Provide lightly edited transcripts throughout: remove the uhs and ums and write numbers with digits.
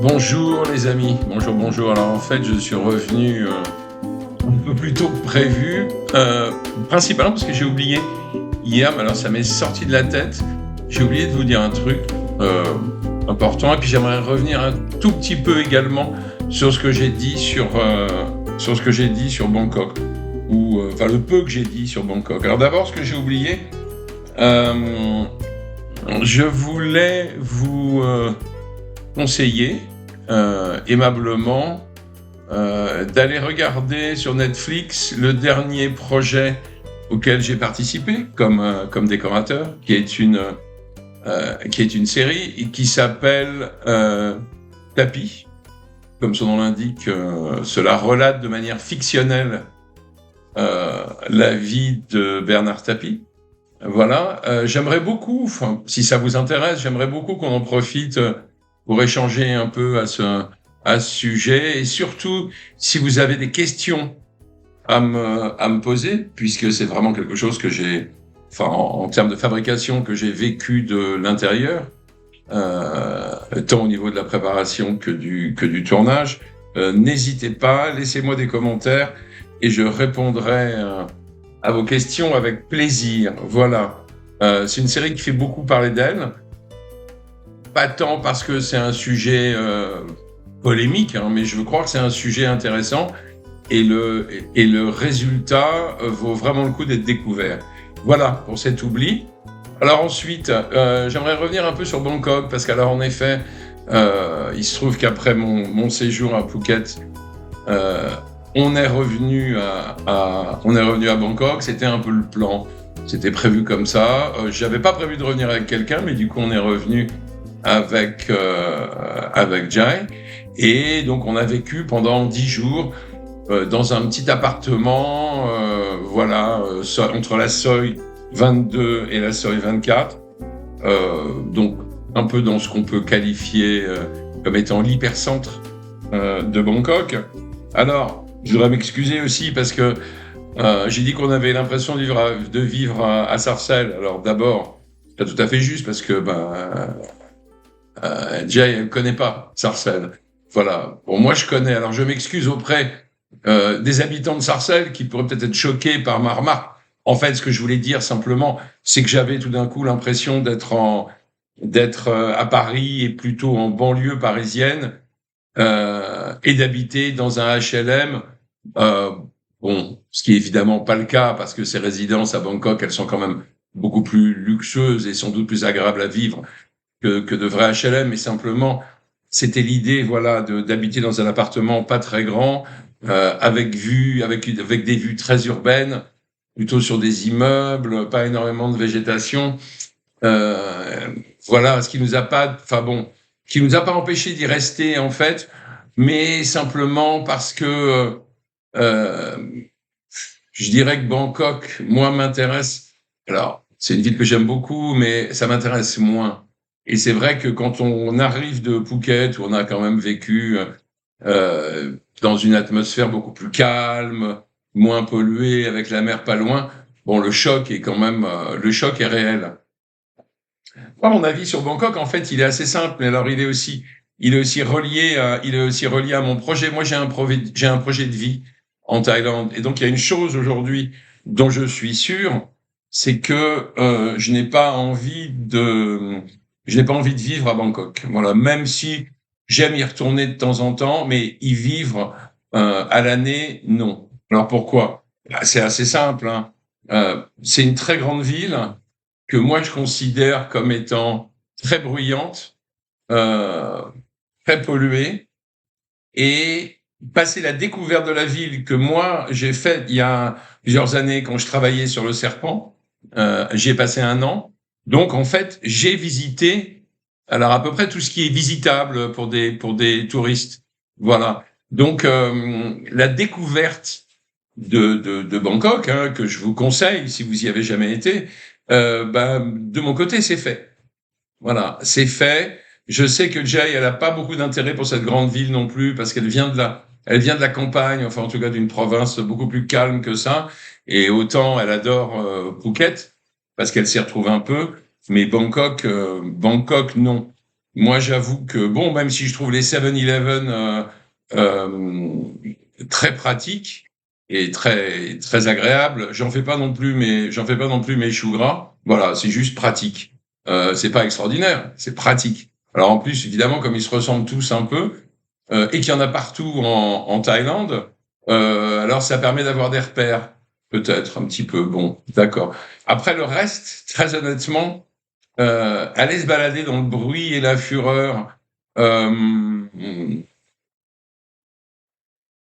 Bonjour les amis, bonjour, bonjour. Alors en fait, je suis revenu un peu plus tôt que prévu, principalement parce que j'ai oublié hier, mais alors ça m'est sorti de la tête. J'ai oublié de vous dire un truc euh, important, et puis j'aimerais revenir un tout petit peu également sur ce que j'ai dit sur ce que j'ai dit sur Bangkok, ou enfin le peu que j'ai dit sur Bangkok. Alors d'abord, ce que j'ai oublié, euh, je voulais vous conseiller aimablement d'aller regarder sur Netflix le dernier projet auquel j'ai participé comme décorateur, qui est une série et qui s'appelle Tapis. Comme son nom l'indique, cela relate de manière fictionnelle la vie de Bernard Tapie. Voilà, j'aimerais beaucoup, si ça vous intéresse, j'aimerais beaucoup qu'on en profite pour échanger un peu à ce sujet, et surtout si vous avez des questions à me poser, puisque c'est vraiment quelque chose que j'ai, en termes de fabrication, que j'ai vécu de l'intérieur, tant au niveau de la préparation que du tournage. N'hésitez pas, laissez-moi des commentaires et je répondrai à vos questions avec plaisir. Voilà. C'est une série qui fait beaucoup parler d'elle. Pas tant parce que c'est un sujet polémique, hein, mais je veux croire que c'est un sujet intéressant et le résultat vaut vraiment le coup d'être découvert. Voilà pour cet oubli. Alors ensuite, j'aimerais revenir un peu sur Bangkok parce qu'alors en effet, il se trouve qu'après mon séjour à Phuket, euh, on est revenu on est revenu à Bangkok. C'était un peu le plan. C'était prévu comme ça. J'avais pas prévu de revenir avec quelqu'un, mais du coup, on est revenu avec Jai. Et donc, on a vécu pendant 10 jours dans un petit appartement, entre la Soi 22 et la Soi 24. Donc, un peu dans ce qu'on peut qualifier comme étant l'hypercentre de Bangkok. Alors, je voudrais m'excuser aussi parce que j'ai dit qu'on avait l'impression de vivre à Sarcelles. Alors d'abord, c'est pas tout à fait juste parce que Jay, elle connaît pas Sarcelles. Voilà. Bon, moi je connais. Alors je m'excuse auprès des habitants de Sarcelles qui pourraient peut-être être choqués par ma remarque. En fait, ce que je voulais dire simplement, c'est que j'avais tout d'un coup l'impression d'être à Paris et plutôt en banlieue parisienne et d'habiter dans un HLM. Euh, bon, ce qui est évidemment pas le cas parce que ces résidences à Bangkok, elles sont quand même beaucoup plus luxueuses et sans doute plus agréables à vivre que de vrais HLM. Mais simplement, c'était l'idée, voilà, d'habiter dans un appartement pas très grand, avec des vues très urbaines, plutôt sur des immeubles, pas énormément de végétation. Euh, voilà, ce qui nous a pas, qui nous a pas empêché d'y rester en fait, mais simplement parce que euh, je dirais que Bangkok, moi, m'intéresse. Alors, c'est une ville que j'aime beaucoup, mais ça m'intéresse moins. Et c'est vrai que quand on arrive de Phuket, où on a quand même vécu dans une atmosphère beaucoup plus calme, moins polluée, avec la mer pas loin, bon, le choc est réel. Moi, mon avis sur Bangkok, en fait, il est assez simple. Mais alors, il est aussi relié à mon projet. Moi, j'ai un projet de vie en Thaïlande. Et donc, il y a une chose aujourd'hui dont je suis sûr, c'est que je n'ai pas envie de vivre à Bangkok. Voilà, même si j'aime y retourner de temps en temps, mais y vivre à l'année, non. Alors pourquoi? C'est assez simple, hein. C'est une très grande ville que moi je considère comme étant très bruyante, euh, très polluée, et passer la découverte de la ville que moi j'ai faite il y a plusieurs années quand je travaillais sur le Serpent, j'y ai passé un an. Donc en fait j'ai visité alors à peu près tout ce qui est visitable pour des touristes. Voilà. Donc la découverte de Bangkok, hein, que je vous conseille si vous y avez jamais été, de mon côté, c'est fait. Voilà, c'est fait. Je sais que Jay, elle a pas beaucoup d'intérêt pour cette grande ville non plus, parce elle vient de la campagne, enfin en tout cas d'une province beaucoup plus calme que ça. Et autant elle adore Phuket, parce qu'elle s'y retrouve un peu, mais Bangkok, non. moi, j'avoue que, bon, même si je trouve les 7-Eleven très pratiques et très agréables, j'en fais pas non plus mes choux gras. Voilà, c'est juste pratique. C'est pas extraordinaire, c'est pratique. Alors en plus, évidemment, comme ils se ressemblent tous un peu, et qu'il y en a partout en Thaïlande, alors ça permet d'avoir des repères, peut-être un petit peu. Bon, d'accord. Après le reste, très honnêtement, aller se balader dans le bruit et la fureur, euh,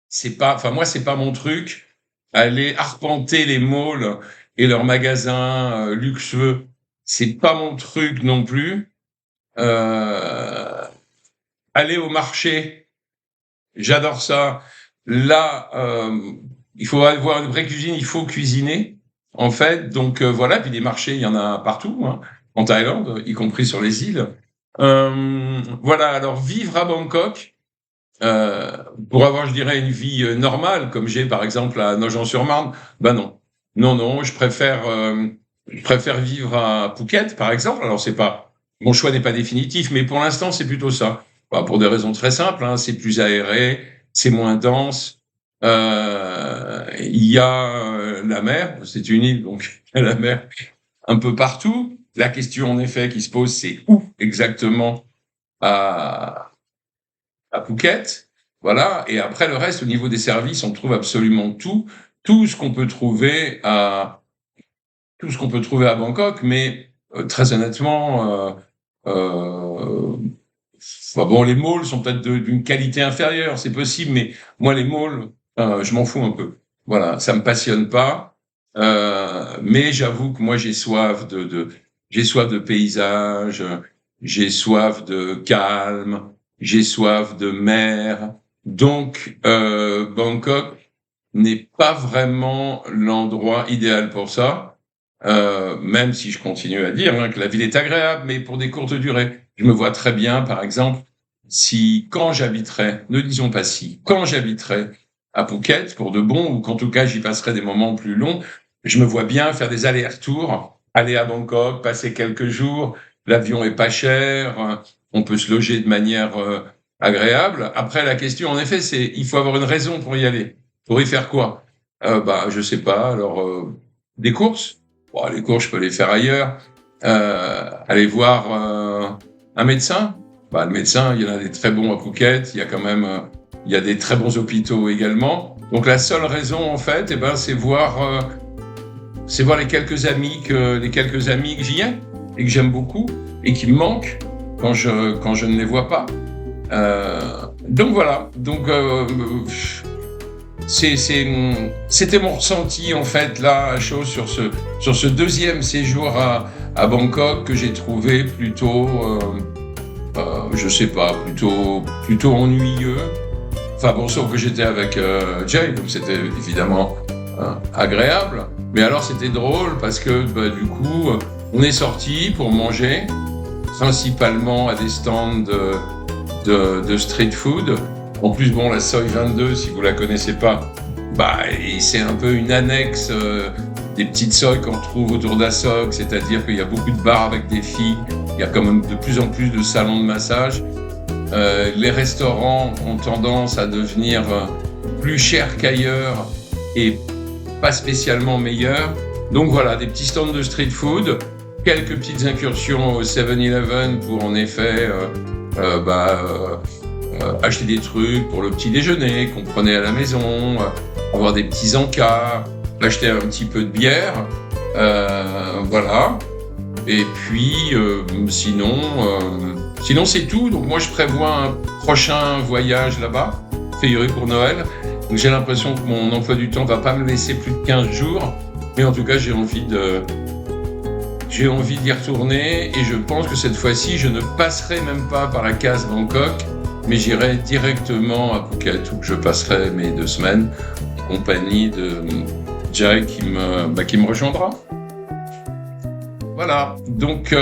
c'est pas, enfin moi c'est pas mon truc. Aller arpenter les malls et leurs magasins luxueux, c'est pas mon truc non plus. Euh, aller au marché, j'adore ça. Là, il faut avoir une vraie cuisine, il faut cuisiner, en fait. Donc voilà, puis les marchés, il y en a partout, hein, en Thaïlande, y compris sur les îles. Voilà, alors vivre à Bangkok, euh, pour avoir, je dirais, une vie normale, comme j'ai par exemple à Nogent-sur-Marne, ben non. Non, non, je préfère vivre à Phuket, par exemple. Alors c'est pas, mon choix n'est pas définitif, mais pour l'instant, c'est plutôt ça. Bah, pour des raisons très simples, hein, c'est plus aéré, c'est moins dense. Il y a la mer, c'est une île, donc il y a la mer un peu partout. La question, en effet, qui se pose, c'est où exactement à, à Phuket. Voilà. Et après, le reste, au niveau des services, on trouve absolument tout, tout ce qu'on peut trouver à, tout ce qu'on peut trouver à Bangkok. Mais très honnêtement, enfin, bon, les malls sont peut-être d'une qualité inférieure, c'est possible, mais moi, les malls, je m'en fous un peu. Voilà, ça me passionne pas. Mais j'avoue que moi, j'ai soif de paysage, j'ai soif de calme, j'ai soif de mer. Donc, Bangkok n'est pas vraiment l'endroit idéal pour ça. Même si je continue à dire hein, que la ville est agréable, mais pour des courtes durées. Je me vois très bien, par exemple, si quand j'habiterai, ne disons pas si, quand j'habiterai à Phuket pour de bon, ou qu'en tout cas j'y passerai des moments plus longs, je me vois bien faire des allers-retours, aller à Bangkok, passer quelques jours, l'avion est pas cher, on peut se loger de manière agréable. Après, la question, en effet, c'est il faut avoir une raison pour y aller. Pour y faire quoi? Bah, je sais pas. Alors, des courses. Bon, les cours, je peux les faire ailleurs. Aller voir un médecin. Bah, le médecin, il y en a des très bons à Phuket. Il y a quand même, il y a des très bons hôpitaux également. Donc la seule raison, en fait, eh ben, c'est voir les quelques amis que j'y ai et que j'aime beaucoup et qui me manquent quand je ne les vois pas. Donc voilà. Donc c'était mon ressenti en fait là à chaud sur ce deuxième séjour à Bangkok que j'ai trouvé plutôt je sais pas plutôt ennuyeux. Enfin bon, sauf que j'étais avec Jay, donc c'était évidemment agréable. Mais alors c'était drôle parce que bah, du coup on est sorti pour manger principalement à des stands de street food. En plus, bon, la Soi 22, si vous la connaissez pas, bah, c'est un peu une annexe des petites sois qu'on retrouve autour d'Asok, c'est-à-dire qu'il y a beaucoup de bars avec des filles, il y a quand même de plus en plus de salons de massage. Les restaurants ont tendance à devenir plus chers qu'ailleurs et pas spécialement meilleurs. Donc voilà, des petits stands de street food, quelques petites incursions au 7-Eleven pour en effet acheter des trucs pour le petit déjeuner qu'on prenait à la maison, avoir des petits encas, acheter un petit peu de bière, voilà. Et puis sinon c'est tout. Donc moi je prévois un prochain voyage là-bas, figuré pour Noël. Donc j'ai l'impression que mon emploi du temps va pas me laisser plus de 15 jours, mais en tout cas j'ai envie d'y retourner et je pense que cette fois-ci je ne passerai même pas par la case Bangkok, mais j'irai directement à Phuket où je passerai mes 2 semaines en compagnie de Jay qui me rejoindra. Voilà, donc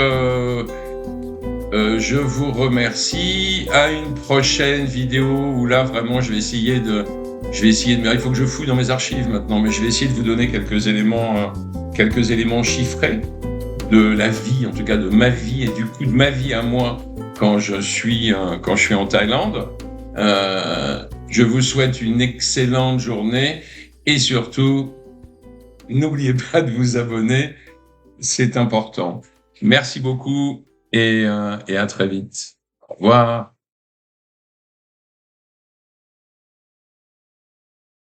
je vous remercie. À une prochaine vidéo où là vraiment je vais essayer de il faut que je fouille dans mes archives maintenant, mais je vais essayer de vous donner quelques éléments chiffrés de la vie, en tout cas de ma vie et du coup de ma vie à moi quand je suis en Thaïlande. Je vous souhaite une excellente journée et surtout, n'oubliez pas de vous abonner, c'est important. Merci beaucoup et à très vite. Au revoir.